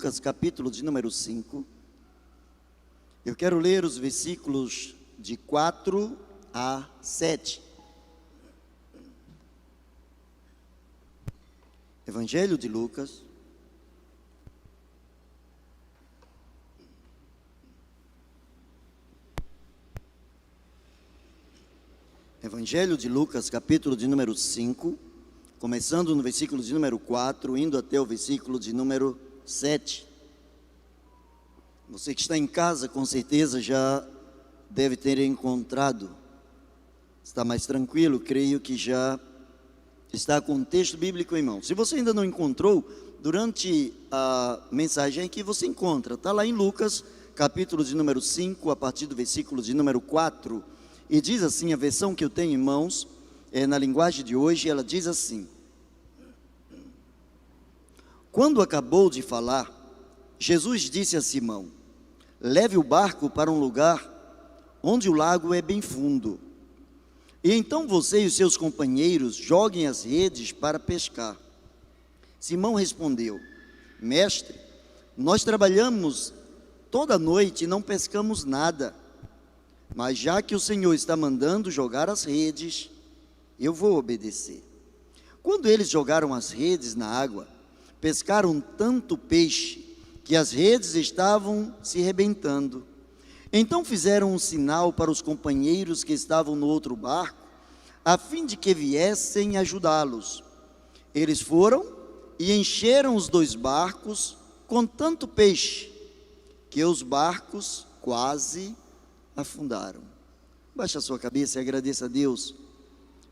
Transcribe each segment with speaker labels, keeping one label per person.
Speaker 1: Lucas, capítulo de número 5. Eu quero ler os versículos de 4 a 7. Evangelho de Lucas, capítulo de número 5, começando no versículo de número 4, indo até o versículo de número 7. Você que está em casa, com certeza já deve ter encontrado. Está mais tranquilo, creio que já está com o texto bíblico em mão. Se você ainda não encontrou, durante a mensagem aqui você encontra. Está lá em Lucas, capítulo de número 5, a partir do versículo de número 4. E diz assim, a versão que eu tenho em mãos, na linguagem de hoje, ela diz assim: quando acabou de falar, Jesus disse a Simão: leve o barco para um lugar onde o lago é bem fundo, e então você e os seus companheiros joguem as redes para pescar. Simão respondeu: mestre, nós trabalhamos toda a noite e não pescamos nada, mas já que o Senhor está mandando jogar as redes, eu vou obedecer. Quando eles jogaram as redes na água, pescaram tanto peixe que as redes estavam se rebentando. Então fizeram um sinal para os companheiros que estavam no outro barco, a fim de que viessem ajudá-los. Eles foram e encheram os 2 barcos com tanto peixe, que os barcos quase afundaram. Baixe a sua cabeça e agradeça a Deus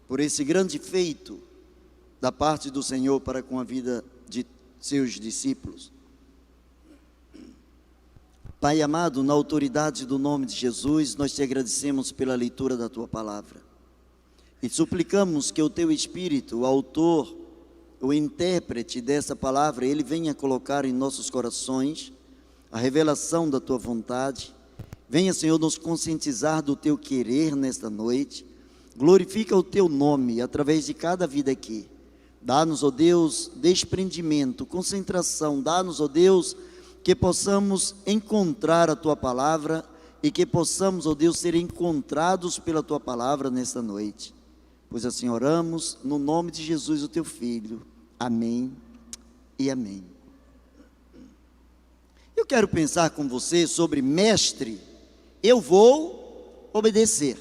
Speaker 1: por esse grande feito da parte do Senhor para com a vida de seus discípulos. Pai amado, na autoridade do nome de Jesus, nós te agradecemos pela leitura da tua palavra e suplicamos que o teu Espírito, o autor, o intérprete dessa palavra, ele venha colocar em nossos corações a revelação da tua vontade. Venha, Senhor, nos conscientizar do teu querer nesta noite. Glorifica o teu nome através de cada vida aqui. Dá-nos, ó Deus, desprendimento, concentração. Dá-nos, ó Deus, que possamos encontrar a tua palavra e que possamos, ó Deus, ser encontrados pela tua palavra nesta noite. Pois assim oramos no nome de Jesus, o teu Filho. Amém e amém. Eu quero pensar com você sobre mestre. Eu vou obedecer.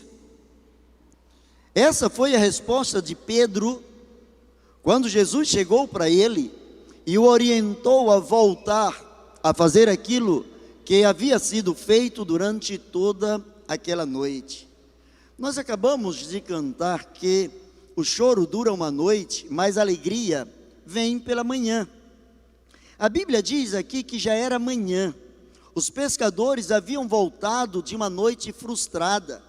Speaker 1: Essa foi a resposta de Pedro, quando Jesus chegou para ele e o orientou a voltar a fazer aquilo que havia sido feito durante toda aquela noite. Nós acabamos de cantar que o choro dura uma noite, mas a alegria vem pela manhã. A Bíblia diz aqui que já era manhã. Os pescadores haviam voltado de uma noite frustrada,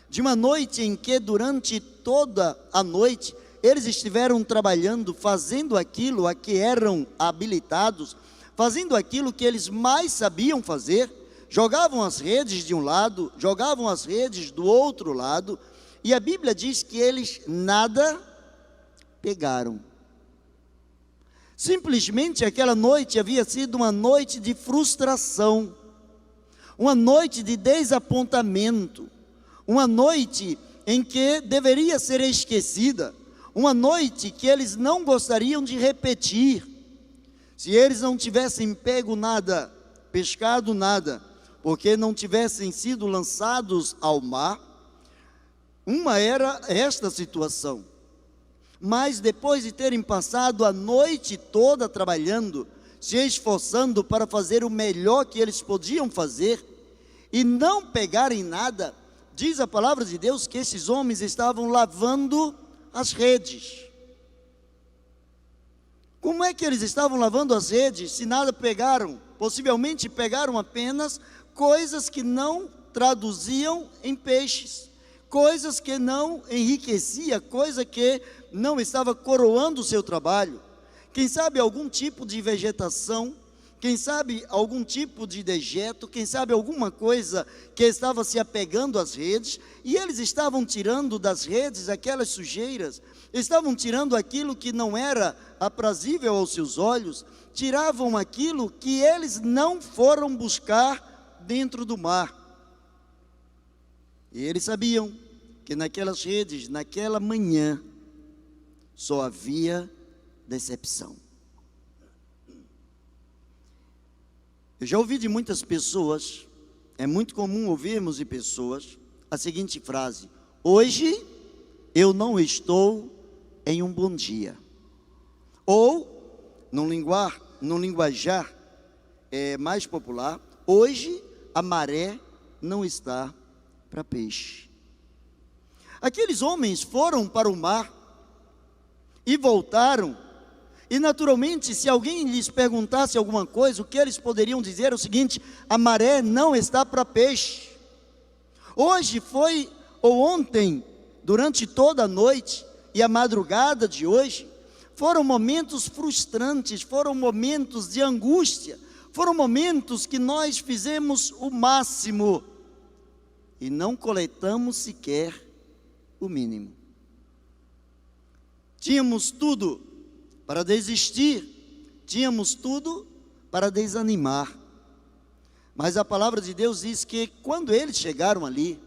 Speaker 1: de uma noite em que durante toda a noite eles estiveram trabalhando, fazendo aquilo a que eram habilitados, fazendo aquilo que eles mais sabiam fazer. Jogavam as redes de um lado, jogavam as redes do outro lado, e a Bíblia diz que eles nada pegaram. Simplesmente aquela noite havia sido uma noite de frustração, uma noite de desapontamento, uma noite em que deveria ser esquecida, uma noite que eles não gostariam de repetir. Se eles não tivessem pego nada, pescado nada, porque não tivessem sido lançados ao mar, uma era esta situação. Mas depois de terem passado a noite toda trabalhando, se esforçando para fazer o melhor que eles podiam fazer, e não pegarem nada, diz a palavra de Deus que esses homens estavam lavando as redes. Como é que eles estavam lavando as redes se nada pegaram? Possivelmente pegaram apenas coisas que não traduziam em peixes, coisas que não enriquecia, coisa que não estava coroando o seu trabalho. Quem sabe algum tipo de vegetação, quem sabe algum tipo de dejeto, quem sabe alguma coisa que estava se apegando às redes, e eles estavam tirando das redes aquelas sujeiras, estavam tirando aquilo que não era aprazível aos seus olhos, tiravam aquilo que eles não foram buscar dentro do mar. E eles sabiam que naquelas redes, naquela manhã, só havia decepção. Eu já ouvi de muitas pessoas, é muito comum ouvirmos de pessoas a seguinte frase: hoje eu não estou em um bom dia. Ou, num linguajar mais popular, hoje a maré não está para peixe. Aqueles homens foram para o mar e voltaram. E naturalmente, se alguém lhes perguntasse alguma coisa, o que eles poderiam dizer é o seguinte: a maré não está para peixe. Hoje foi, ou ontem, durante toda a noite e a madrugada de hoje, foram momentos frustrantes, foram momentos de angústia, foram momentos que nós fizemos o máximo e não coletamos sequer o mínimo. Tínhamos tudo para desistir, tínhamos tudo para desanimar, mas a palavra de Deus diz que quando eles chegaram ali,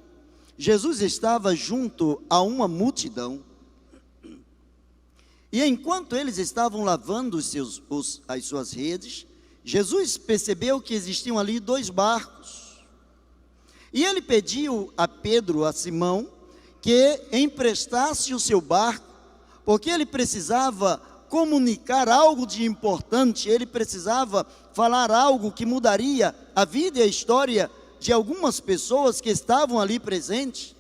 Speaker 1: Jesus estava junto a uma multidão, e enquanto eles estavam lavando as suas redes, Jesus percebeu que existiam ali 2 barcos, e ele pediu a Pedro, a Simão, que emprestasse o seu barco, porque ele precisava comunicar algo de importante, ele precisava falar algo que mudaria a vida e a história de algumas pessoas que estavam ali presentes.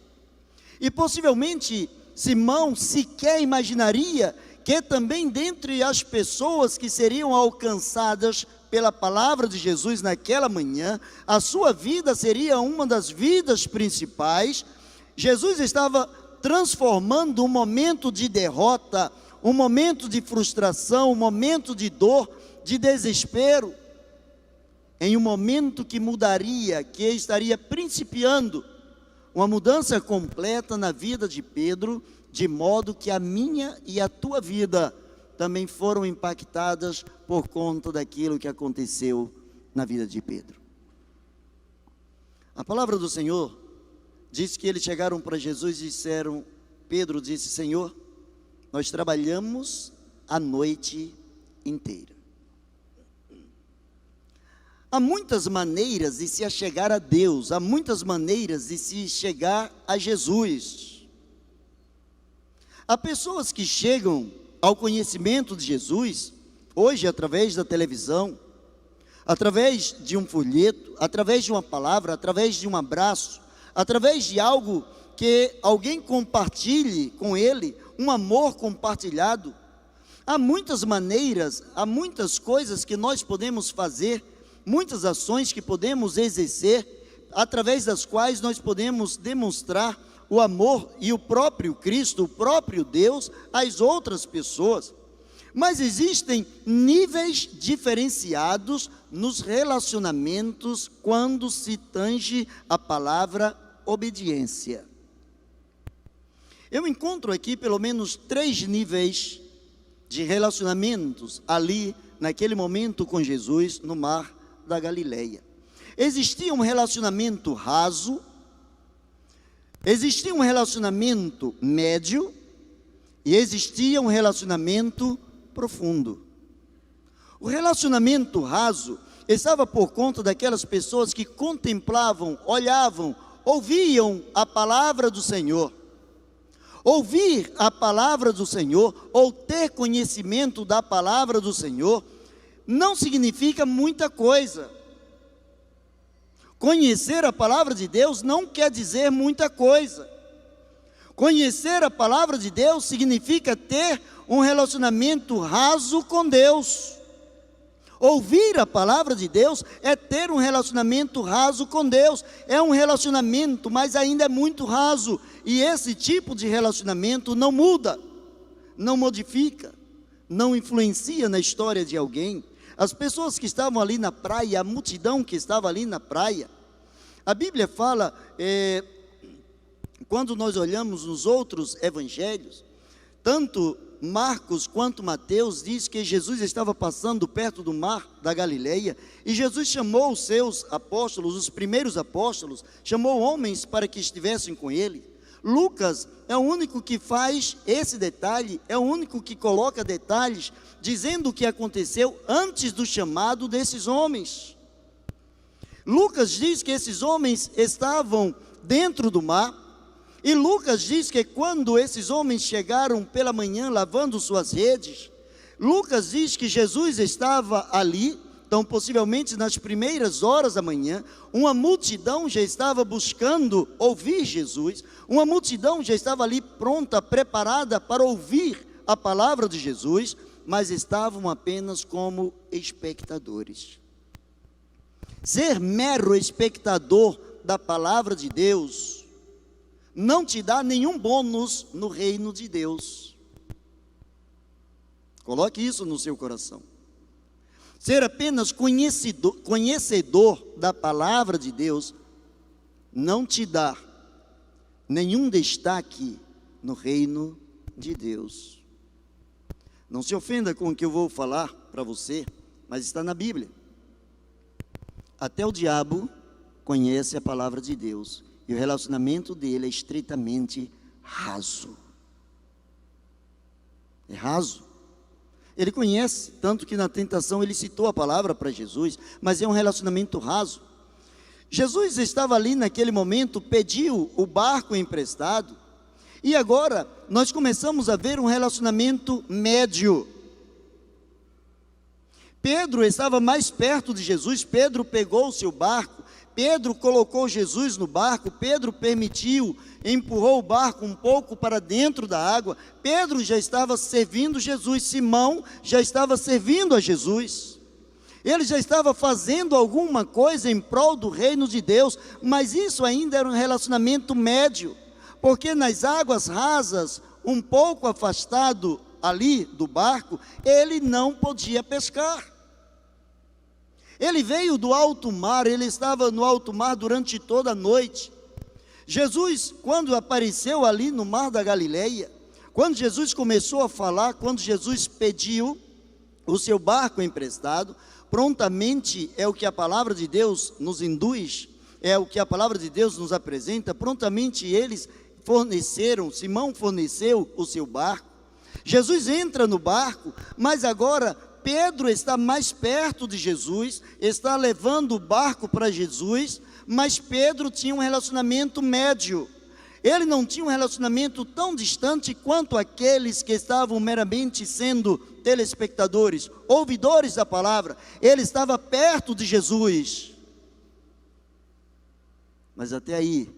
Speaker 1: E possivelmente Simão sequer imaginaria que também dentre as pessoas que seriam alcançadas pela palavra de Jesus naquela manhã, a sua vida seria uma das vidas principais. Jesus estava transformando um momento de derrota, um momento de frustração, um momento de dor, de desespero, em um momento que mudaria, que estaria principiando uma mudança completa na vida de Pedro, de modo que a minha e a tua vida também foram impactadas por conta daquilo que aconteceu na vida de Pedro. A palavra do Senhor diz que eles chegaram para Jesus e disseram, Pedro disse: Senhor, nós trabalhamos a noite inteira. Há muitas maneiras de se achegar a Deus, há muitas maneiras de se chegar a Jesus. Há pessoas que chegam ao conhecimento de Jesus, hoje através da televisão, através de um folheto, através de uma palavra, através de um abraço, através de algo que alguém compartilhe com ele, um amor compartilhado. Há muitas maneiras, há muitas coisas que nós podemos fazer, muitas ações que podemos exercer, através das quais nós podemos demonstrar o amor e o próprio Cristo, o próprio Deus, às outras pessoas. Mas existem níveis diferenciados nos relacionamentos quando se tange a palavra obediência. Eu encontro aqui pelo menos 3 níveis de relacionamentos ali, naquele momento com Jesus, no mar da Galileia. Existia um relacionamento raso, existia um relacionamento médio e existia um relacionamento profundo. O relacionamento raso estava por conta daquelas pessoas que contemplavam, olhavam, ouviam a palavra do Senhor. Ouvir a palavra do Senhor, ou ter conhecimento da palavra do Senhor, não significa muita coisa. Conhecer a palavra de Deus não quer dizer muita coisa. Conhecer a palavra de Deus significa ter um relacionamento raso com Deus. Ouvir a palavra de Deus é ter um relacionamento raso com Deus. É um relacionamento, mas ainda é muito raso. E esse tipo de relacionamento não muda, não modifica, não influencia na história de alguém. as pessoas que estavam ali na praia, a multidão que estava ali na praia. A Bíblia fala, quando nós olhamos nos outros evangelhos, tanto Marcos quanto Mateus diz que Jesus estava passando perto do mar da Galileia, e Jesus chamou os seus apóstolos, os primeiros apóstolos, chamou homens para que estivessem com ele. Lucas é o único que faz esse detalhe, é o único que coloca detalhes, dizendo o que aconteceu antes do chamado desses homens. Lucas diz que esses homens estavam dentro do mar, e Lucas diz que quando esses homens chegaram pela manhã lavando suas redes, Lucas diz que Jesus estava ali, então possivelmente nas primeiras horas da manhã, uma multidão já estava buscando ouvir Jesus, uma multidão já estava ali pronta, preparada para ouvir a palavra de Jesus, mas estavam apenas como espectadores. Ser mero espectador da palavra de Deus não te dá nenhum bônus no reino de Deus. Coloque isso no seu coração. Ser apenas conhecedor da palavra de Deus não te dá nenhum destaque no reino de Deus. Não se ofenda com o que eu vou falar para você, mas está na Bíblia. Até o diabo conhece a palavra de Deus, e o relacionamento dele é estritamente raso. É raso. Ele conhece, tanto que na tentação ele citou a palavra para Jesus, mas é um relacionamento raso. Jesus estava ali naquele momento, pediu o barco emprestado, e agora nós começamos a ver um relacionamento médio. Pedro estava mais perto de Jesus, Pedro pegou o seu barco, Pedro colocou Jesus no barco, Pedro permitiu, empurrou o barco um pouco para dentro da água, Pedro já estava servindo Jesus, Simão já estava servindo a Jesus, ele já estava fazendo alguma coisa em prol do reino de Deus, mas isso ainda era um relacionamento médio, porque nas águas rasas, um pouco afastado ali do barco, ele não podia pescar. Ele veio do alto mar, ele estava no alto mar durante toda a noite. Jesus, quando apareceu ali no mar da Galileia, quando Jesus começou a falar, quando Jesus pediu o seu barco emprestado, prontamente é o que a palavra de Deus nos induz, é o que a palavra de Deus nos apresenta, prontamente eles forneceram, Simão forneceu o seu barco. Jesus entra no barco, mas agora Pedro está mais perto de Jesus, está levando o barco para Jesus, mas Pedro tinha um relacionamento médio. Ele não tinha um relacionamento tão distante quanto aqueles que estavam meramente sendo telespectadores, ouvidores da palavra. Ele estava perto de Jesus. Mas até aí,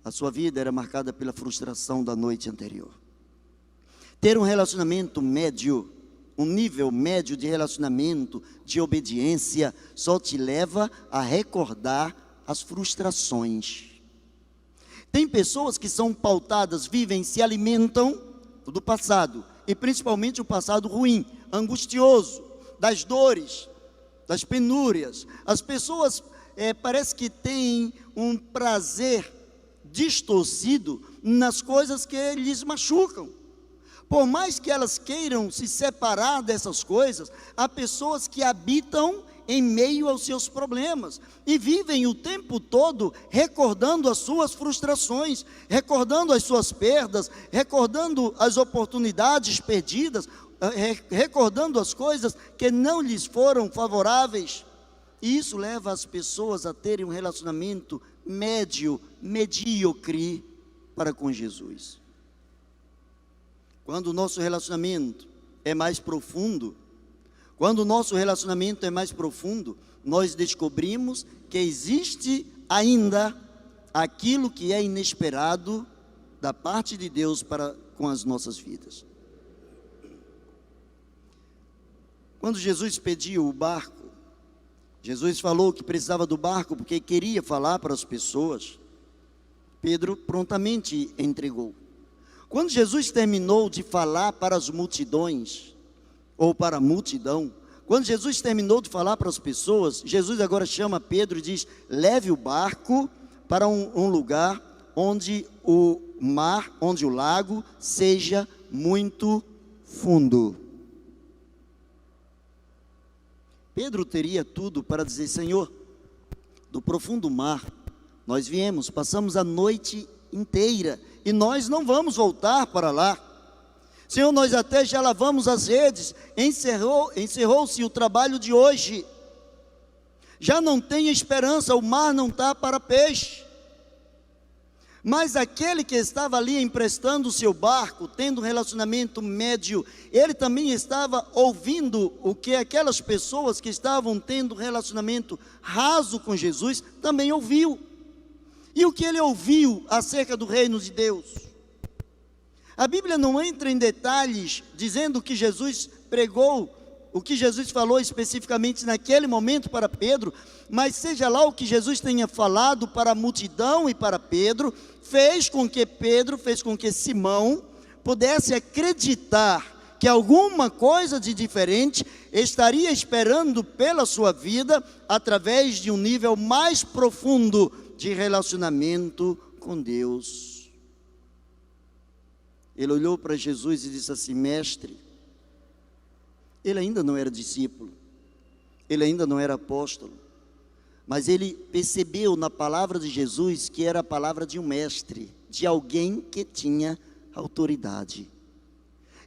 Speaker 1: a sua vida era marcada pela frustração da noite anterior. Ter um relacionamento médio, um nível médio de relacionamento, de obediência, só te leva a recordar as frustrações. Tem pessoas que são pautadas, vivem, se alimentam do passado, e principalmente o passado ruim, angustioso, das dores, das penúrias. As pessoas parece que têm um prazer distorcido nas coisas que lhes machucam. Por mais que elas queiram se separar dessas coisas, há pessoas que habitam em meio aos seus problemas e vivem o tempo todo recordando as suas frustrações, recordando as suas perdas, recordando as oportunidades perdidas, recordando as coisas que não lhes foram favoráveis. E isso leva as pessoas a terem um relacionamento medíocre para com Jesus. Quando o nosso relacionamento é mais profundo, nós descobrimos que existe ainda aquilo que é inesperado da parte de Deus para com as nossas vidas. Quando Jesus pediu o barco, Jesus falou que precisava do barco porque queria falar para as pessoas. Pedro prontamente entregou. Quando Jesus terminou de falar para as multidões, ou para a multidão, quando Jesus terminou de falar para as pessoas, Jesus agora chama Pedro e diz: leve o barco para um lugar onde o mar, onde o lago seja muito fundo. Pedro teria tudo para dizer: Senhor, do profundo mar nós viemos, passamos a noite inteira e nós não vamos voltar para lá. Senhor, nós até já lavamos as redes, encerrou-se o trabalho de hoje, já não tem esperança, o mar não está para peixe. Mas aquele que estava ali emprestando o seu barco, tendo um relacionamento médio, ele também estava ouvindo o que aquelas pessoas que estavam tendo um relacionamento raso com Jesus, também ouviu. E o que ele ouviu acerca do reino de Deus? A Bíblia não entra em detalhes dizendo o que Jesus pregou, o que Jesus falou especificamente naquele momento para Pedro, mas seja lá o que Jesus tenha falado para a multidão e para Pedro, fez com que Simão pudesse acreditar que alguma coisa de diferente estaria esperando pela sua vida através de um nível mais profundo de relacionamento com Deus. Ele olhou para Jesus e disse assim: mestre, ele ainda não era discípulo, ele ainda não era apóstolo, mas ele percebeu na palavra de Jesus que era a palavra de um mestre, de alguém que tinha autoridade.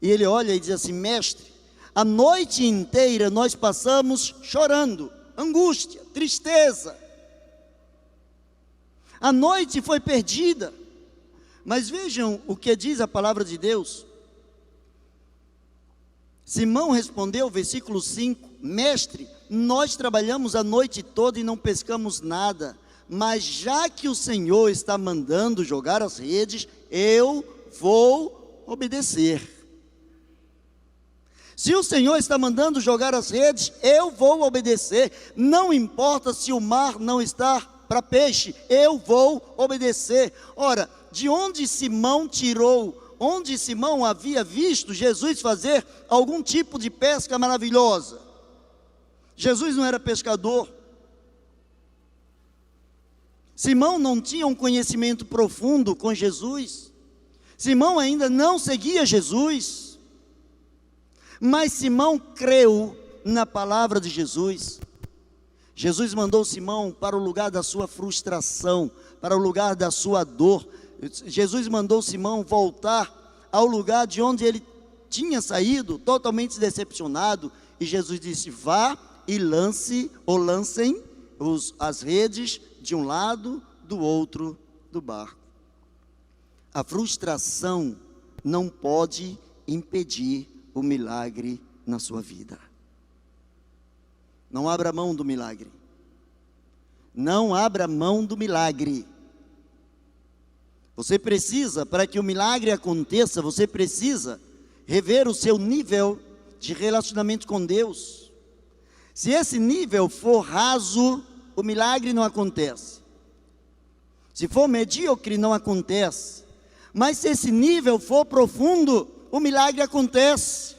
Speaker 1: E ele olha e diz assim: mestre, a noite inteira nós passamos chorando, angústia, tristeza, a noite foi perdida. Mas vejam o que diz a palavra de Deus. Simão respondeu, versículo 5: mestre, nós trabalhamos a noite toda e não pescamos nada, mas já que o Senhor está mandando jogar as redes, eu vou obedecer. Se o Senhor está mandando jogar as redes, eu vou obedecer, não importa se o mar não está para peixe, eu vou obedecer. Ora, de onde Simão havia visto Jesus fazer algum tipo de pesca maravilhosa? Jesus não era pescador. Simão não tinha um conhecimento profundo com Jesus. Simão ainda não seguia Jesus. Mas Simão creu na palavra de Jesus. Jesus mandou Simão para o lugar da sua frustração, para o lugar da sua dor. Jesus mandou Simão voltar ao lugar de onde ele tinha saído, totalmente decepcionado. E Jesus disse: vá e lancem as redes de um lado, do outro do barco. A frustração não pode impedir o milagre na sua vida. Não abra mão do milagre. Não abra mão do milagre. Você precisa, para que o milagre aconteça, você precisa rever o seu nível de relacionamento com Deus. Se esse nível for raso, o milagre não acontece. Se for medíocre, não acontece. Mas se esse nível for profundo, o milagre acontece.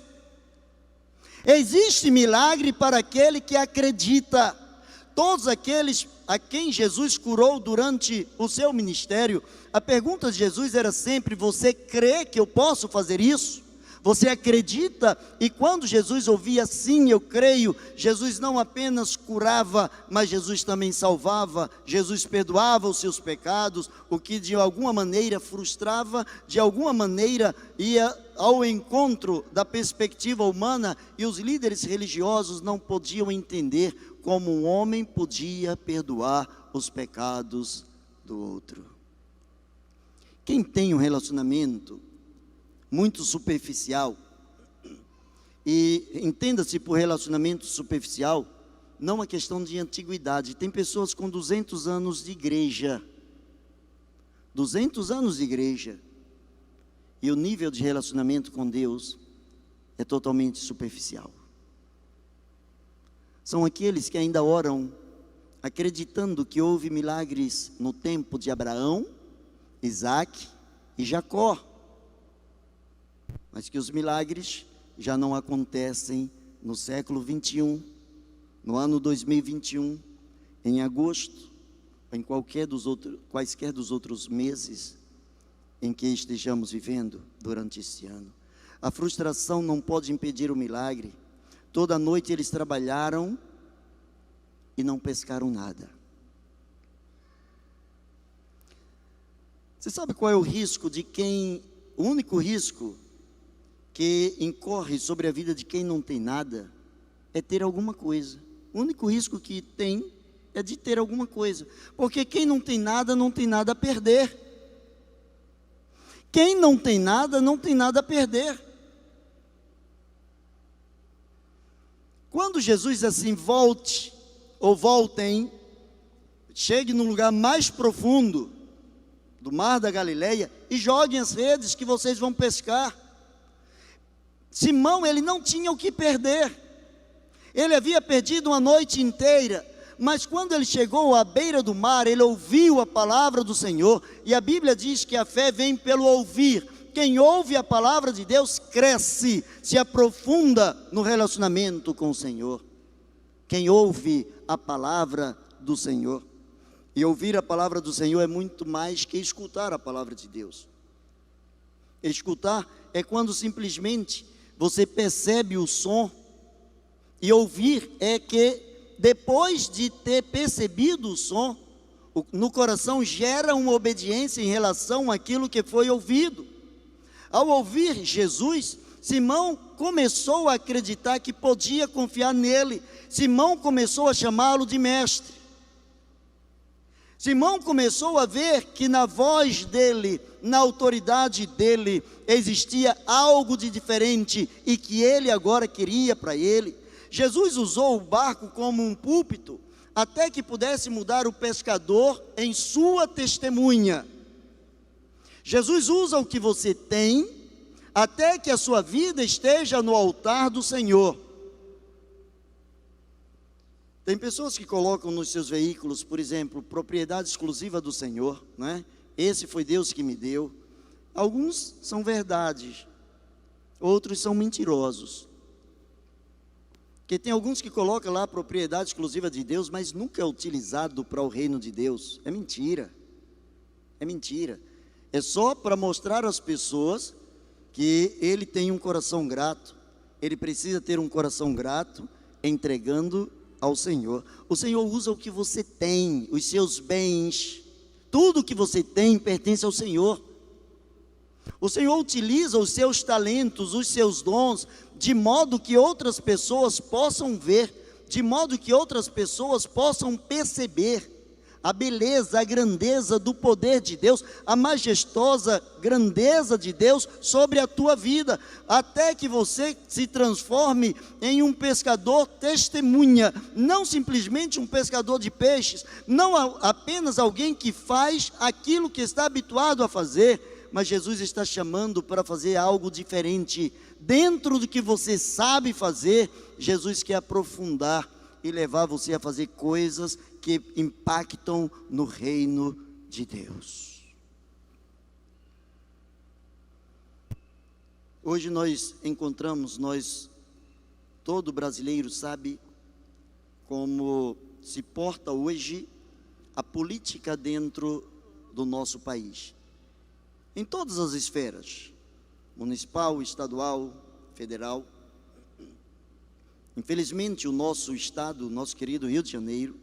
Speaker 1: Existe milagre para aquele que acredita. Todos aqueles a quem Jesus curou durante o seu ministério, a pergunta de Jesus era sempre: você crê que eu posso fazer isso? Você acredita? E quando Jesus ouvia sim, eu creio, Jesus não apenas curava, mas Jesus também salvava. Jesus perdoava os seus pecados, o que de alguma maneira frustrava, de alguma maneira ia ao encontro da perspectiva humana, e os líderes religiosos não podiam entender como um homem podia perdoar os pecados do outro. Quem tem um relacionamento muito superficial, e entenda-se por relacionamento superficial, não uma questão de antiguidade. Tem pessoas com 200 anos de igreja, 200 anos de igreja, e o nível de relacionamento com Deus é totalmente superficial. São aqueles que ainda oram, acreditando que houve milagres no tempo de Abraão, Isaac e Jacó, mas que os milagres já não acontecem no século 21, no ano 2021, em agosto, em quaisquer dos outros meses em que estejamos vivendo durante este ano. A frustração não pode impedir o milagre. Toda noite eles trabalharam e não pescaram nada. Você sabe qual é o risco o único risco que incorre sobre a vida de quem não tem nada é ter alguma coisa. O único risco que tem é de ter alguma coisa, porque quem não tem nada a perder. Quem não tem nada a perder. Quando Jesus assim voltem, chegue no lugar mais profundo do mar da Galileia e joguem as redes que vocês vão pescar. Simão, ele não tinha o que perder. Ele havia perdido uma noite inteira, mas quando ele chegou à beira do mar, ele ouviu a palavra do Senhor, e a Bíblia diz que a fé vem pelo ouvir. Quem ouve a palavra de Deus cresce, se aprofunda no relacionamento com o Senhor. Quem ouve a palavra do Senhor, e ouvir a palavra do Senhor é muito mais que escutar a palavra de Deus. Escutar é quando simplesmente você percebe o som, e ouvir é que depois de ter percebido o som, no coração gera uma obediência em relação àquilo que foi ouvido. Ao ouvir Jesus, Simão começou a acreditar que podia confiar nele. Simão começou a chamá-lo de mestre. Simão começou a ver que na voz dele, na autoridade dele, existia algo de diferente e que ele agora queria para ele. Jesus usou o barco como um púlpito até que pudesse mudar o pescador em sua testemunha. Jesus usa o que você tem até que a sua vida esteja no altar do Senhor. Tem pessoas que colocam nos seus veículos, por exemplo, propriedade exclusiva do Senhor, né? Esse foi Deus que me deu. Alguns são verdades, outros são mentirosos. Porque tem alguns que colocam lá a propriedade exclusiva de Deus, mas nunca é utilizado para o reino de Deus. É mentira. É mentira. É só para mostrar às pessoas que ele tem um coração grato. Ele precisa ter um coração grato, entregando ao Senhor. O Senhor usa o que você tem, os seus bens. Tudo que você tem pertence ao Senhor. O Senhor utiliza os seus talentos, os seus dons, de modo que outras pessoas possam ver, de modo que outras pessoas possam perceber a beleza, a grandeza do poder de Deus, a majestosa grandeza de Deus sobre a tua vida, até que você se transforme em um pescador testemunha, não simplesmente um pescador de peixes, não apenas alguém que faz aquilo que está habituado a fazer, mas Jesus está chamando para fazer algo diferente. Dentro do que você sabe fazer, Jesus quer aprofundar e levar você a fazer coisas que impactam no reino de Deus. Hoje nós encontramos, todo brasileiro sabe como se porta hoje a política dentro do nosso país. Em todas as esferas, municipal, estadual, federal. Infelizmente, o nosso estado, o nosso querido Rio de Janeiro,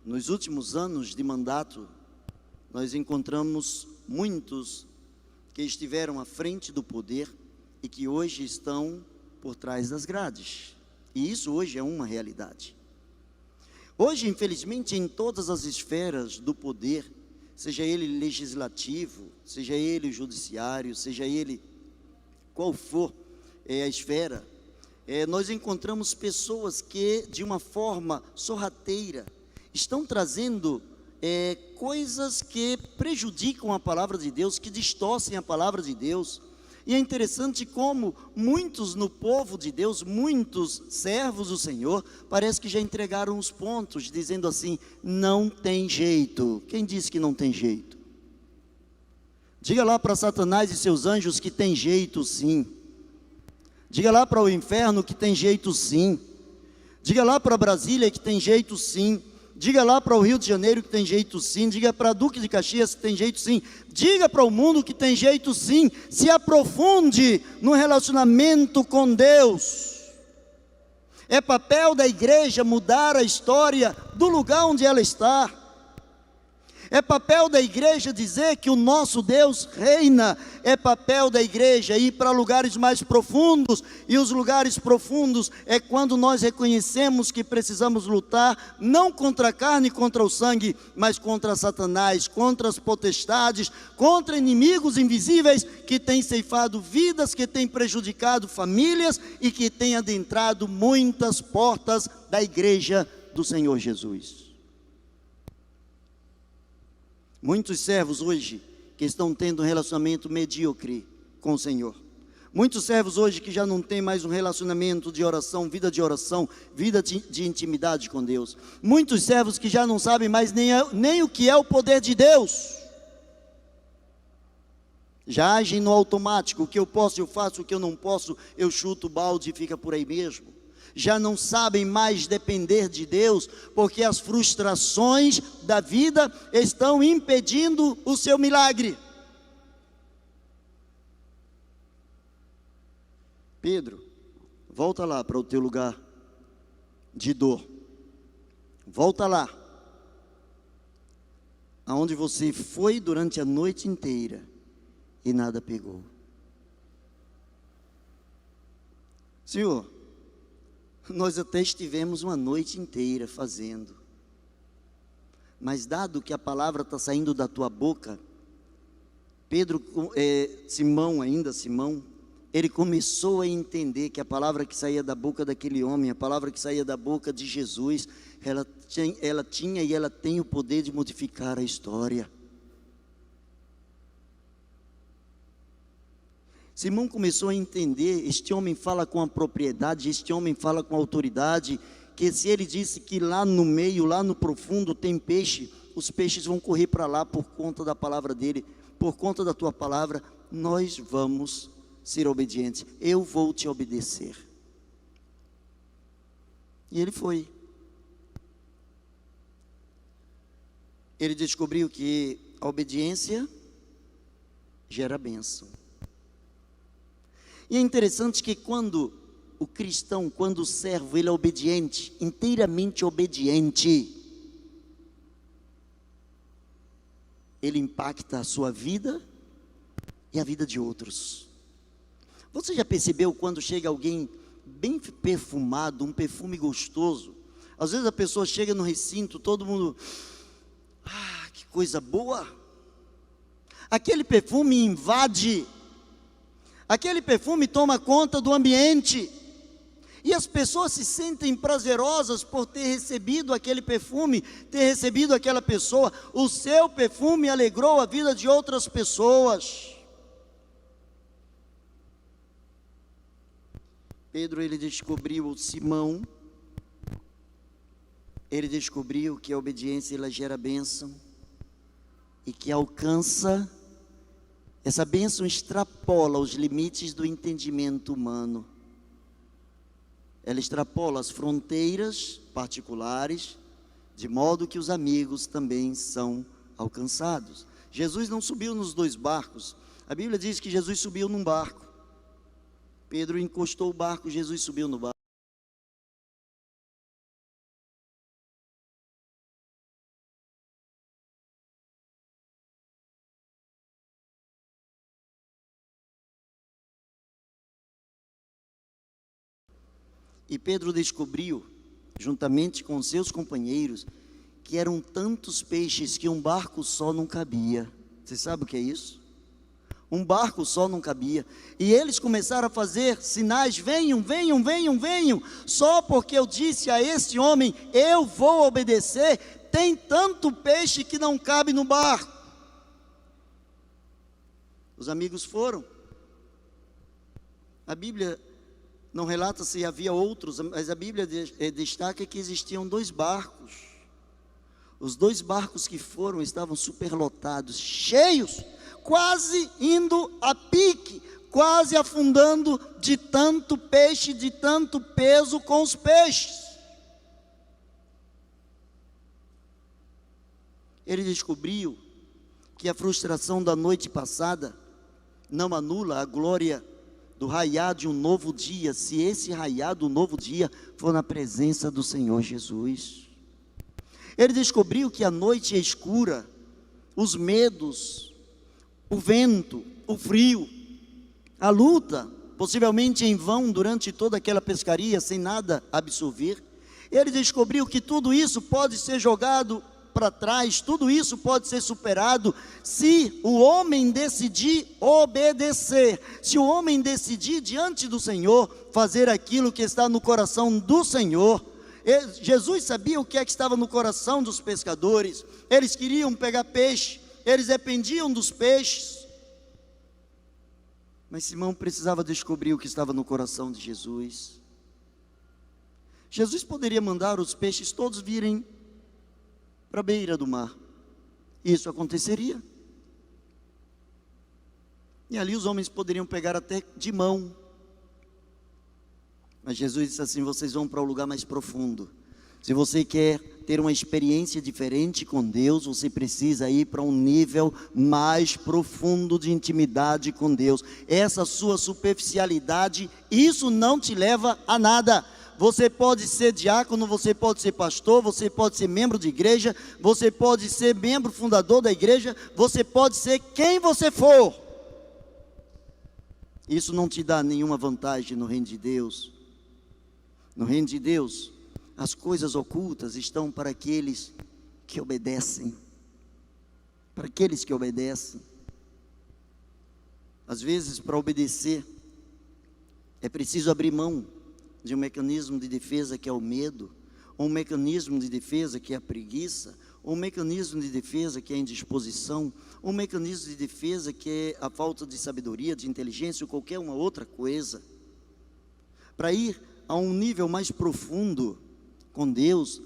Speaker 1: nos últimos anos de mandato, nós encontramos muitos que estiveram à frente do poder e que hoje estão por trás das grades. E isso hoje é uma realidade. Hoje, infelizmente, em todas as esferas do poder, seja ele legislativo, seja ele judiciário, seja ele qual for a esfera, nós encontramos pessoas que, de uma forma sorrateira, estão trazendo coisas que prejudicam a palavra de Deus, que distorcem a palavra de Deus. E é interessante como muitos no povo de Deus, muitos servos do Senhor, parece que já entregaram os pontos, dizendo assim: não tem jeito. Quem disse que não tem jeito? Diga lá para Satanás e seus anjos que tem jeito sim. Diga lá para o inferno que tem jeito sim. Diga lá para Brasília que tem jeito sim. Diga lá para o Rio de Janeiro que tem jeito sim. Diga para Duque de Caxias que tem jeito sim. Diga para o mundo que tem jeito sim. Se aprofunde no relacionamento com Deus. É papel da igreja mudar a história do lugar onde ela está. É papel da igreja dizer que o nosso Deus reina. É papel da igreja ir para lugares mais profundos. E os lugares profundos é quando nós reconhecemos que precisamos lutar, não contra a carne e contra o sangue, mas contra Satanás, contra as potestades, contra inimigos invisíveis que têm ceifado vidas, que têm prejudicado famílias e que têm adentrado muitas portas da igreja do Senhor Jesus. Muitos servos hoje que estão tendo um relacionamento medíocre com o Senhor. Muitos servos hoje que já não têm mais um relacionamento de oração, vida de intimidade com Deus. Muitos servos que já não sabem mais nem o que é o poder de Deus. Já agem no automático, o que eu posso eu faço, o que eu não posso eu chuto o balde e fica por aí mesmo. Já não sabem mais depender de Deus, porque as frustrações da vida estão impedindo o seu milagre. Pedro, volta lá para o teu lugar de dor. Volta lá, aonde você foi durante a noite inteira e nada pegou. Senhor, nós até estivemos uma noite inteira fazendo, mas dado que a palavra está saindo da tua boca, Simão, ele começou a entender que a palavra que saía da boca daquele homem, a palavra que saía da boca de Jesus, ela tinha e ela tem o poder de modificar a história. Simão começou a entender, este homem fala com a propriedade, este homem fala com a autoridade, que se ele disse que lá no meio, lá no profundo tem peixe, os peixes vão correr para lá por conta da palavra dele, por conta da tua palavra, nós vamos ser obedientes, eu vou te obedecer. E ele foi. Ele descobriu que a obediência gera bênção. E é interessante que quando o cristão, quando o servo, ele é obediente, inteiramente obediente, ele impacta a sua vida e a vida de outros. Você já percebeu quando chega alguém bem perfumado, um perfume gostoso? Às vezes a pessoa chega no recinto, todo mundo, que coisa boa. Aquele perfume invade. Aquele perfume toma conta do ambiente, e as pessoas se sentem prazerosas por ter recebido aquele perfume, ter recebido aquela pessoa. O seu perfume alegrou a vida de outras pessoas. Pedro, ele descobriu Simão, ele descobriu que a obediência ela gera bênção, e que alcança. Essa bênção extrapola os limites do entendimento humano. Ela extrapola as fronteiras particulares, de modo que os amigos também são alcançados. Jesus não subiu nos dois barcos. A Bíblia diz que Jesus subiu num barco. Pedro encostou o barco, Jesus subiu no barco. E Pedro descobriu, juntamente com seus companheiros, que eram tantos peixes que um barco só não cabia. Você sabe o que é isso? Um barco só não cabia. E eles começaram a fazer sinais: venham, venham, venham, venham. Só porque eu disse a esse homem, eu vou obedecer, tem tanto peixe que não cabe no barco. Os amigos foram. A Bíblia não relata se havia outros, mas a Bíblia destaca que existiam dois barcos. Os dois barcos que foram estavam superlotados, cheios, quase indo a pique, quase afundando de tanto peixe, de tanto peso com os peixes. Ele descobriu que a frustração da noite passada não anula a glória do raiar de um novo dia, se esse raiar do novo dia for na presença do Senhor Jesus. Ele descobriu que a noite é escura, os medos, o vento, o frio, a luta, possivelmente em vão durante toda aquela pescaria, sem nada absorver. Ele descobriu que tudo isso pode ser jogado para trás, tudo isso pode ser superado se o homem decidir obedecer, se o homem decidir diante do Senhor fazer aquilo que está no coração do Senhor. Jesus sabia o que é que estava no coração dos pescadores. Eles queriam pegar peixe, eles dependiam dos peixes, mas Simão precisava descobrir o que estava no coração de Jesus. Jesus poderia mandar os peixes todos virem para a beira do mar. Isso aconteceria. E ali os homens poderiam pegar até de mão. Mas Jesus disse assim: vocês vão para um lugar mais profundo. Se você quer ter uma experiência diferente com Deus, você precisa ir para um nível mais profundo de intimidade com Deus. Essa sua superficialidade, isso não te leva a nada. Você pode ser diácono, você pode ser pastor, você pode ser membro de igreja, você pode ser membro fundador da igreja, você pode ser quem você for. Isso não te dá nenhuma vantagem no reino de Deus. No reino de Deus, as coisas ocultas estão para aqueles que obedecem. Para aqueles que obedecem. Às vezes, para obedecer, é preciso abrir mão de um mecanismo de defesa que é o medo, ou um mecanismo de defesa que é a preguiça, ou um mecanismo de defesa que é a indisposição, ou um mecanismo de defesa que é a falta de sabedoria, de inteligência, ou qualquer uma outra coisa. Para ir a um nível mais profundo com Deus,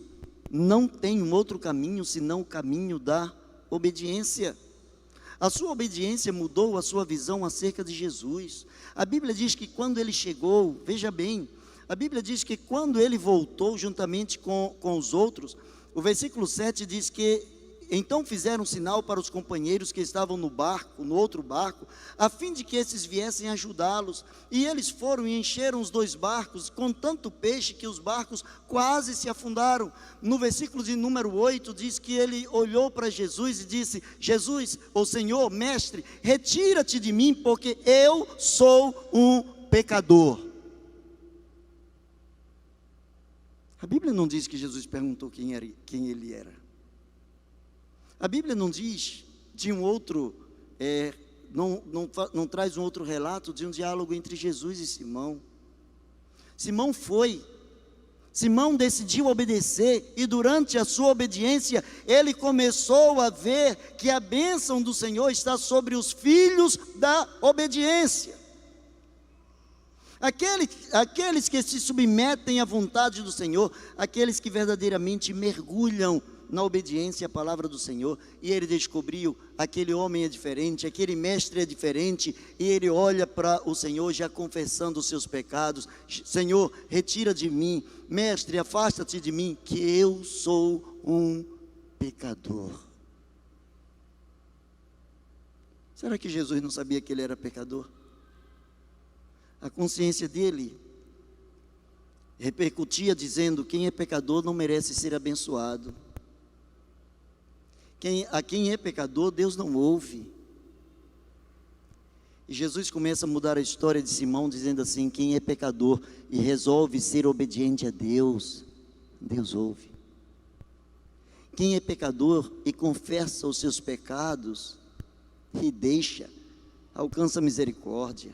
Speaker 1: não tem um outro caminho senão o caminho da obediência. A sua obediência mudou a sua visão acerca de Jesus. A Bíblia diz que quando ele chegou, veja bem, a Bíblia diz que quando ele voltou juntamente com os outros, o versículo 7 diz que então fizeram sinal para os companheiros que estavam no barco, no outro barco, a fim de que esses viessem ajudá-los. E eles foram e encheram os 2 barcos com tanto peixe que os barcos quase se afundaram. No versículo de número 8 diz que ele olhou para Jesus e disse: Jesus, ou Senhor, mestre, retira-te de mim, porque eu sou um pecador. A Bíblia não diz que Jesus perguntou quem ele era. A Bíblia não diz de um outro, não traz um outro relato de um diálogo entre Jesus e Simão. Simão decidiu obedecer, e durante a sua obediência, ele começou a ver que a bênção do Senhor está sobre os filhos da obediência. Aqueles que se submetem à vontade do Senhor, aqueles que verdadeiramente mergulham na obediência à palavra do Senhor. E ele descobriu: aquele homem é diferente, aquele mestre é diferente. E ele olha para o Senhor já confessando os seus pecados: Senhor, retira de mim, mestre, afasta-te de mim, que eu sou um pecador. Será que Jesus não sabia que ele era pecador? A consciência dele repercutia dizendo: quem é pecador não merece ser abençoado. A quem é pecador, Deus não ouve. E Jesus começa a mudar a história de Simão, dizendo assim: quem é pecador e resolve ser obediente a Deus, Deus ouve. Quem é pecador e confessa os seus pecados e deixa, alcança misericórdia.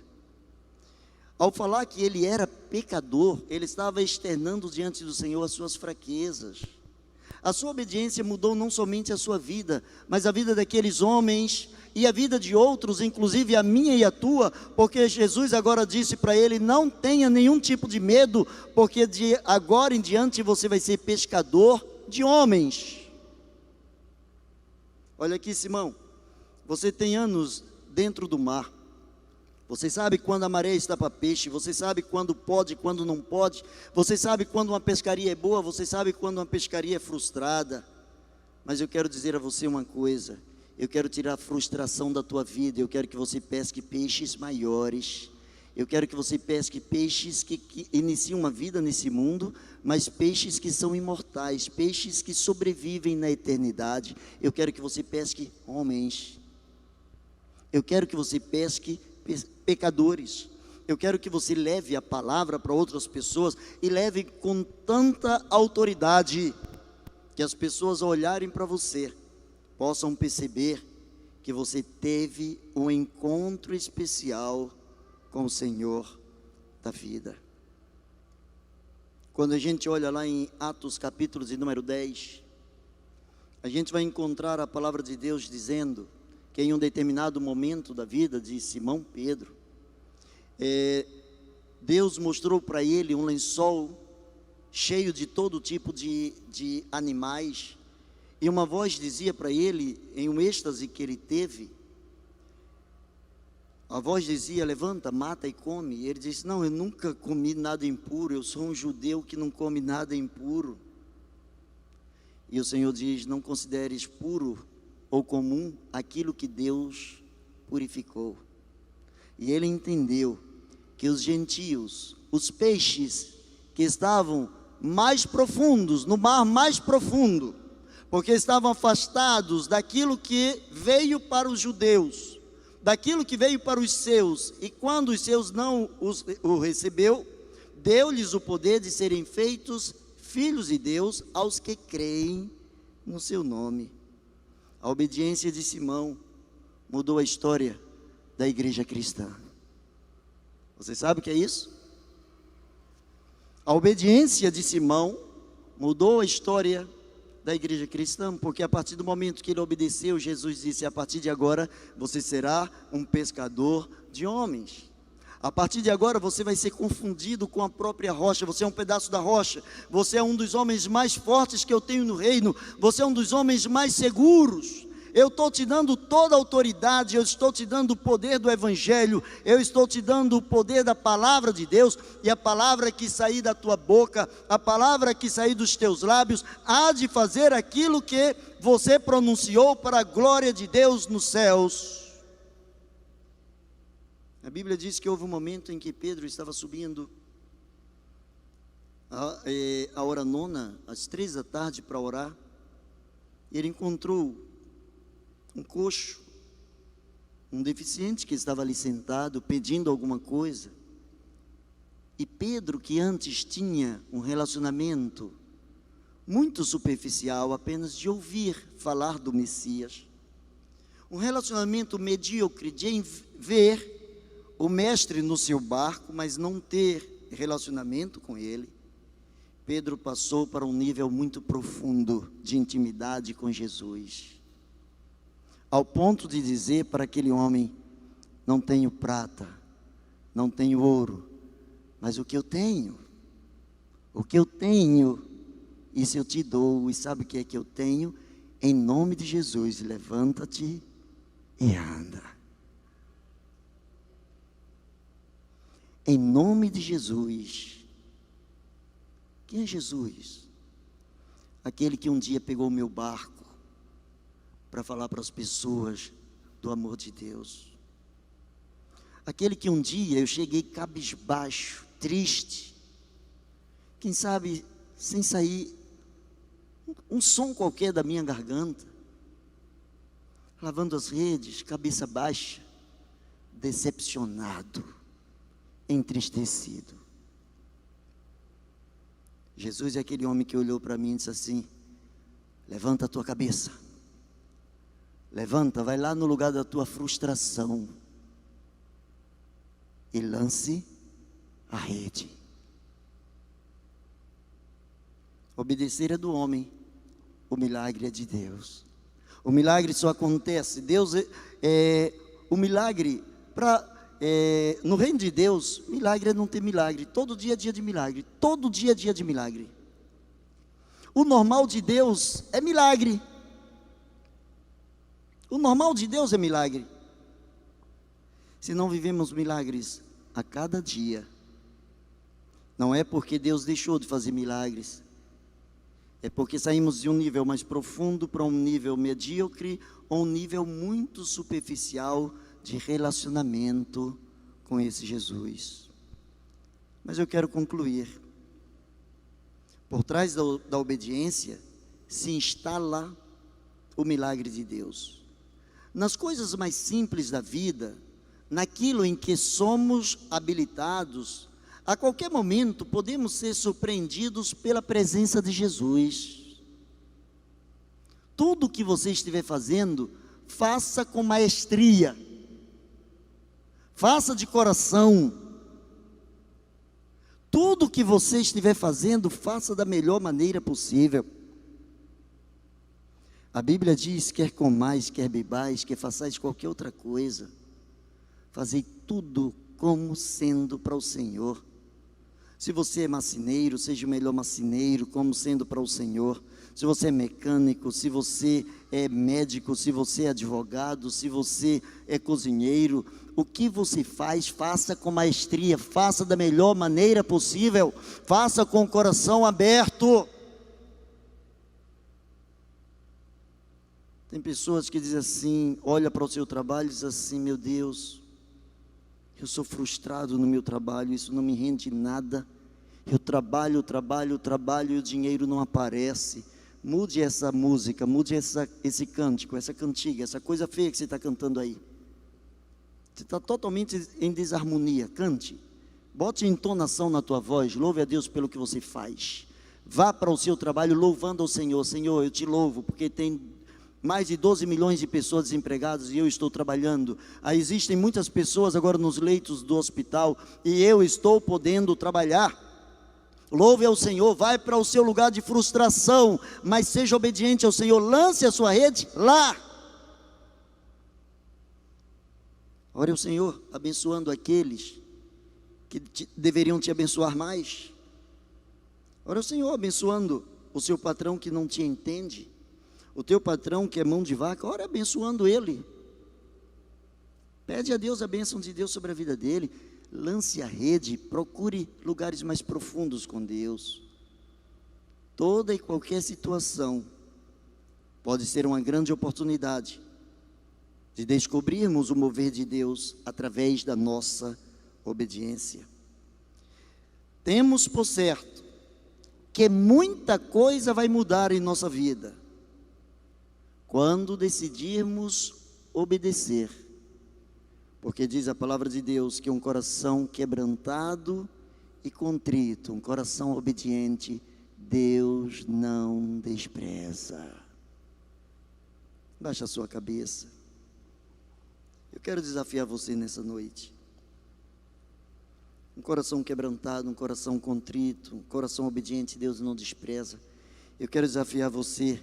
Speaker 1: Ao falar que ele era pecador, ele estava externando diante do Senhor as suas fraquezas. A sua obediência mudou não somente a sua vida, mas a vida daqueles homens e a vida de outros, inclusive a minha e a tua, porque Jesus agora disse para ele: não tenha nenhum tipo de medo, porque de agora em diante você vai ser pescador de homens. Olha aqui, Simão, você tem anos dentro do mar. Você sabe quando a maré está para peixe, você sabe quando pode, quando não pode, você sabe quando uma pescaria é boa, você sabe quando uma pescaria é frustrada. Mas eu quero dizer a você uma coisa, eu quero tirar a frustração da tua vida, eu quero que você pesque peixes maiores, eu quero que você pesque peixes que iniciam uma vida nesse mundo, mas peixes que são imortais, peixes que sobrevivem na eternidade. Eu quero que você pesque homens, eu quero que você pesque pecadores, eu quero que você leve a palavra para outras pessoas e leve com tanta autoridade que as pessoas ao olharem para você possam perceber que você teve um encontro especial com o Senhor da vida. Quando a gente olha lá em Atos capítulo de número 10, a gente vai encontrar a palavra de Deus dizendo que em um determinado momento da vida de Simão Pedro, Deus mostrou para ele um lençol cheio de todo tipo de animais, e uma voz dizia para ele, em um êxtase que ele teve, a voz dizia: levanta, mata e come. E ele disse: não, eu nunca comi nada impuro, eu sou um judeu que não come nada impuro. E o Senhor diz: não consideres puro ou comum aquilo que Deus purificou. E ele entendeu que os gentios, os peixes que estavam mais profundos, no mar mais profundo, porque estavam afastados daquilo que veio para os judeus, daquilo que veio para os seus, e quando os seus não o recebeu, deu-lhes o poder de serem feitos filhos de Deus aos que creem no seu nome. A obediência de Simão mudou a história da igreja cristã. Você sabe o que é isso? A obediência de Simão mudou a história da igreja cristã, porque a partir do momento que ele obedeceu, Jesus disse: a partir de agora você será um pescador de homens. A partir de agora você vai ser confundido com a própria rocha, você é um pedaço da rocha, você é um dos homens mais fortes que eu tenho no reino, você é um dos homens mais seguros. Eu estou te dando toda a autoridade, eu estou te dando o poder do Evangelho, eu estou te dando o poder da palavra de Deus, e a palavra que sair da tua boca, a palavra que sair dos teus lábios, há de fazer aquilo que você pronunciou para a glória de Deus nos céus. A Bíblia diz que houve um momento em que Pedro estava subindo a hora nona, às 3 da tarde, para orar, e ele encontrou um coxo, um deficiente que estava ali sentado, pedindo alguma coisa. E Pedro, que antes tinha um relacionamento muito superficial, apenas de ouvir falar do Messias, um relacionamento medíocre de ver o mestre no seu barco, mas não ter relacionamento com ele, Pedro passou para um nível muito profundo de intimidade com Jesus, ao ponto de dizer para aquele homem: não tenho prata, não tenho ouro, mas o que eu tenho, isso eu te dou. E sabe o que é que eu tenho? Em nome de Jesus, levanta-te e anda. Em nome de Jesus. Quem é Jesus? Aquele que um dia pegou o meu barco para falar para as pessoas do amor de Deus. Aquele que um dia eu cheguei cabisbaixo, triste, quem sabe sem sair um som qualquer da minha garganta, lavando as redes, cabeça baixa, decepcionado, entristecido. Jesus é aquele homem que olhou para mim e disse assim: levanta a tua cabeça, levanta, vai lá no lugar da tua frustração e lance a rede. Obedecer é do homem, o milagre é de Deus. O milagre só acontece, o milagre, no reino de Deus, milagre é não ter milagre. Todo dia é dia de milagre, todo dia é dia de milagre. O normal de Deus é milagre. O normal de Deus é milagre. se não vivemos milagres a cada dia, não é porque Deus deixou de fazer milagres, é porque saímos de um nível mais profundo para um nível medíocre ou um nível muito superficial de relacionamento com esse Jesus. Mas eu quero concluir. Por trás da obediência se instala o milagre de Deus. Nas coisas mais simples da vida, naquilo em que somos habilitados, a qualquer momento podemos ser surpreendidos pela presença de Jesus. Tudo que você estiver fazendo, faça com maestria, faça de coração. Tudo que você estiver fazendo, faça da melhor maneira possível. A Bíblia diz: quer comais, quer bebais, quer façais qualquer outra coisa, fazei tudo como sendo para o Senhor. Se você é marceneiro, seja o melhor marceneiro, como sendo para o Senhor. Se você é mecânico, se você é médico, se você é advogado, se você é cozinheiro, o que você faz, faça com maestria, faça da melhor maneira possível, faça com o coração aberto. Tem pessoas que dizem assim, olha para o seu trabalho e diz assim: meu Deus, eu sou frustrado no meu trabalho, isso não me rende nada. Eu trabalho e o dinheiro não aparece. Mude essa música, mude esse cântico, essa cantiga, essa coisa feia que você está cantando aí. Você está totalmente em desarmonia. Cante, bote entonação na tua voz, louve a Deus pelo que você faz. Vá para o seu trabalho louvando ao Senhor. Senhor, eu te louvo, porque tem mais de 12 milhões de pessoas desempregadas e eu estou trabalhando. Existem muitas pessoas agora nos leitos do hospital e eu estou podendo trabalhar. Louve ao Senhor, vai para o seu lugar de frustração, mas seja obediente ao Senhor, lance a sua rede lá. Ore ao Senhor, abençoando aqueles que deveriam te abençoar mais. Ore ao Senhor, abençoando o seu patrão que não te entende, o teu patrão que é mão de vaca, ore abençoando ele. Pede a Deus a bênção de Deus sobre a vida dele. Lance a rede, procure lugares mais profundos com Deus. Toda e qualquer situação pode ser uma grande oportunidade de descobrirmos o mover de Deus através da nossa obediência. Temos por certo que muita coisa vai mudar em nossa vida quando decidirmos obedecer. Porque diz a palavra de Deus que um coração quebrantado e contrito, um coração obediente, Deus não despreza. Baixa a sua cabeça. Eu quero desafiar você nessa noite. Um coração quebrantado, um coração contrito, um coração obediente, Deus não despreza. Eu quero desafiar você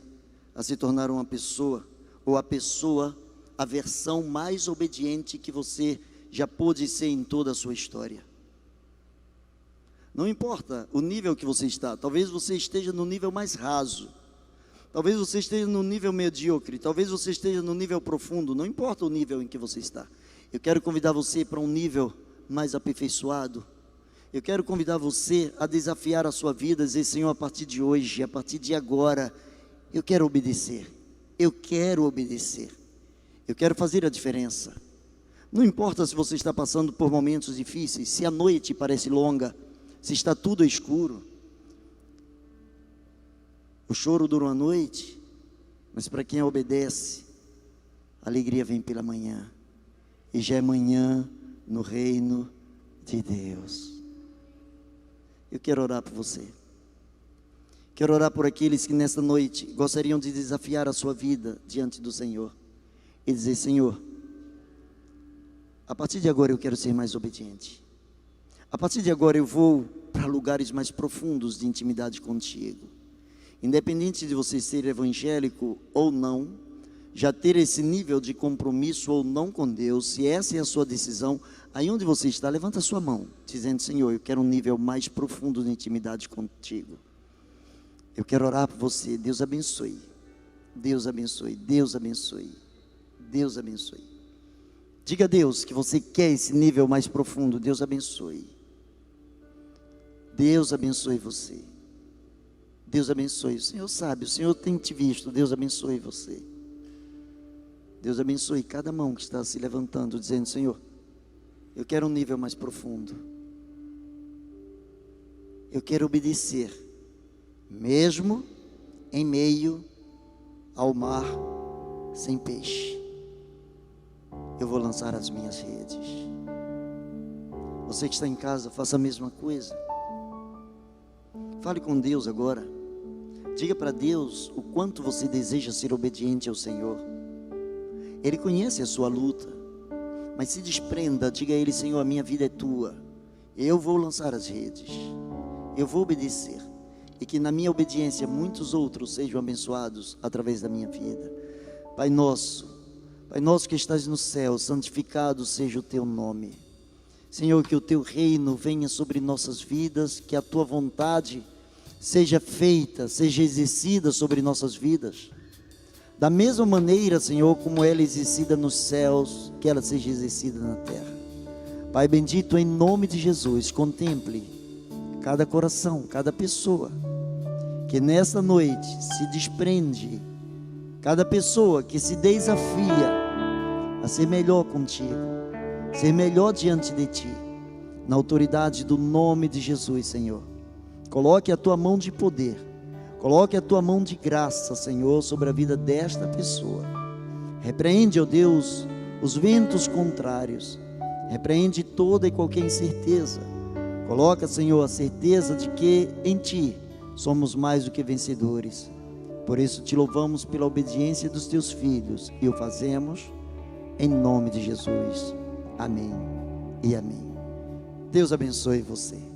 Speaker 1: a se tornar uma pessoa, ou a versão mais obediente que você já pôde ser em toda a sua história. Não importa o nível que você está, talvez você esteja no nível mais raso, talvez você esteja no nível medíocre, talvez você esteja no nível profundo, não importa o nível em que você está. Eu quero convidar você para um nível mais aperfeiçoado. Eu quero convidar você a desafiar a sua vida, dizer: Senhor, a partir de hoje, a partir de agora, eu quero obedecer, eu quero obedecer. Eu quero fazer a diferença. Não importa se você está passando por momentos difíceis, se a noite parece longa, se está tudo escuro. O choro dura uma noite, mas para quem obedece, a alegria vem pela manhã. E já é manhã no reino de Deus. Eu quero orar por você. Quero orar por aqueles que nesta noite gostariam de desafiar a sua vida diante do Senhor. E dizer: Senhor, a partir de agora eu quero ser mais obediente. A partir de agora eu vou para lugares mais profundos de intimidade contigo. Independente de você ser evangélico ou não, já ter esse nível de compromisso ou não com Deus, se essa é a sua decisão, aí onde você está, levanta a sua mão, dizendo: Senhor, eu quero um nível mais profundo de intimidade contigo. Eu quero orar por você. Deus abençoe. Deus abençoe. Deus abençoe. Deus abençoe. Diga a Deus que você quer esse nível mais profundo. Deus abençoe. Deus abençoe você. Deus abençoe. O Senhor sabe, o Senhor tem te visto. Deus abençoe você. Deus abençoe cada mão que está se levantando, dizendo: Senhor, eu quero um nível mais profundo. Eu quero obedecer, mesmo em meio ao mar sem peixe. Eu vou lançar as minhas redes. Você que está em casa, faça a mesma coisa. Fale com Deus agora. Diga para Deus o quanto você deseja ser obediente ao Senhor. Ele conhece a sua luta, mas se desprenda. Diga a Ele: Senhor, a minha vida é Tua. Eu vou lançar as redes. Eu vou obedecer. E que na minha obediência muitos outros sejam abençoados através da minha vida. Pai nosso que estás no céu, santificado seja o Teu nome. Senhor, que o Teu reino venha sobre nossas vidas, que a Tua vontade seja feita, seja exercida sobre nossas vidas. Da mesma maneira, Senhor, como ela é exercida nos céus, que ela seja exercida na terra. Pai bendito, em nome de Jesus, contemple cada coração, cada pessoa que nesta noite se desprende, cada pessoa que se desafia a ser melhor contigo, ser melhor diante de Ti, na autoridade do nome de Jesus, Senhor. Coloque a Tua mão de poder, coloque a Tua mão de graça, Senhor, sobre a vida desta pessoa. Repreende, ó Deus, os ventos contrários, repreende toda e qualquer incerteza. Coloca, Senhor, a certeza de que em Ti somos mais do que vencedores. Por isso Te louvamos pela obediência dos Teus filhos, e o fazemos em nome de Jesus. Amém e amém. Deus abençoe você.